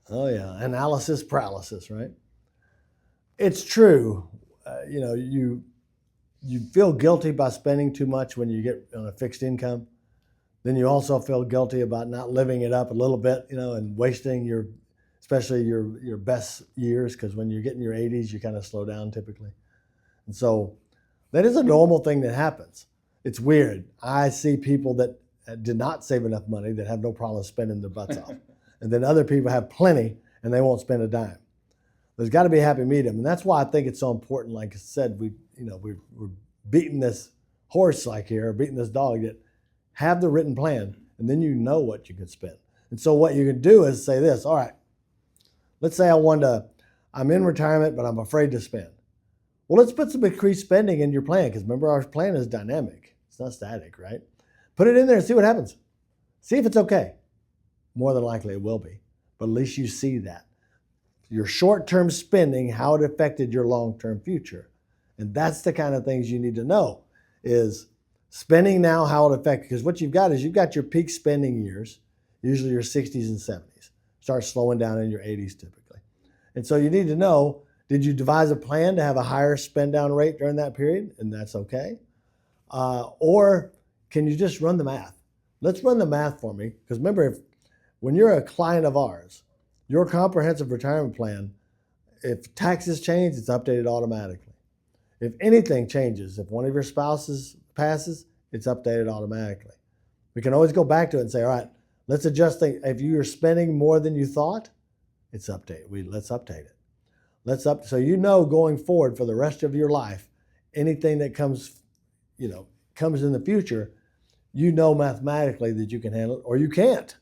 Oh yeah, analysis paralysis, right? It's true. You feel guilty by spending too much when you get on a fixed income. Then you also feel guilty about not living it up a little bit, and wasting especially your best years, because when you get in your 80s, you kind of slow down typically. And so that is a normal thing that happens. It's weird. I see people that did not save enough money that have no problem spending their butts off. And then other people have plenty and they won't spend a dime. There's got to be a happy medium. And that's why I think it's so important. Like I said, we're beating this horse like here, beating this dog, that have the written plan, and then you know what you can spend. And so what you can do is say this, all right, let's say I'm in retirement, but I'm afraid to spend. Well, let's put some increased spending in your plan, because remember, our plan is dynamic. It's not static, right? Put it in there and see what happens. See if it's okay. More than likely it will be, but at least you see that. Your short-term spending, how it affected your long-term future. And that's the kind of things you need to know, is spending now, how it affects, because what you've got is you've got your peak spending years, usually your 60s and 70s. Start slowing down in your 80s typically. And so you need to know, did you devise a plan to have a higher spend down rate during that period? And that's okay. Or can you just run the math? Let's run the math for me. Because remember, when you're a client of ours, your comprehensive retirement plan, if taxes change, it's updated automatically. If anything changes, if one of your spouses passes, it's updated automatically. We can always go back to it and say, all right, let's adjust things. If you're spending more than you thought, it's updated. Let's update it. So going forward for the rest of your life, anything that comes in the future, mathematically that you can handle it, or you can't.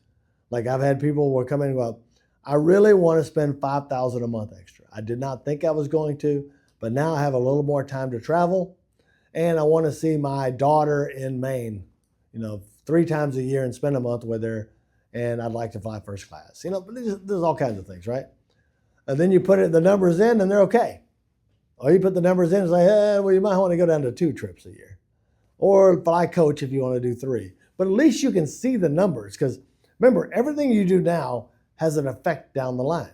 Like I've had people who come in and go, I really want to spend $5,000 a month extra. I did not think I was going to, but now I have a little more time to travel, and I want to see my daughter in Maine, 3 times a year and spend a month with her, and I'd like to fly first class. There's all kinds of things, right? And then you put the numbers in, and they're okay. Or you put the numbers in and say, well, you might want to go down to 2 trips a year. Or fly coach if you want to do 3. But at least you can see the numbers, because remember, everything you do now has an effect down the line.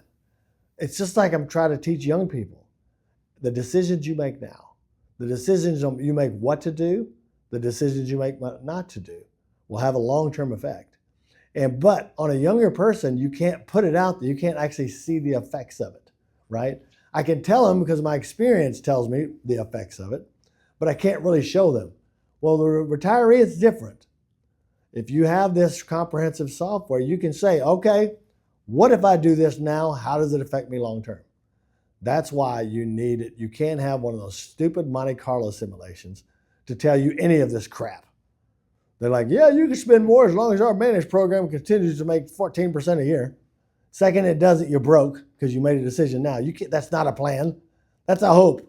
It's just like I'm trying to teach young people. The decisions you make now, the decisions you make what to do, the decisions you make what not to do will have a long-term effect. But on a younger person, you can't put it out there. You can't actually see the effects of it, right? I can tell them because my experience tells me the effects of it, but I can't really show them. Well, the retiree, it's different. If you have this comprehensive software, you can say, okay, what if I do this now? How does it affect me long-term? That's why you need it. You can't have one of those stupid Monte Carlo simulations to tell you any of this crap. They're like, yeah, you can spend more as long as our managed program continues to make 14% a year. Second it doesn't, you're broke because you made a decision now. That's not a plan. That's a hope.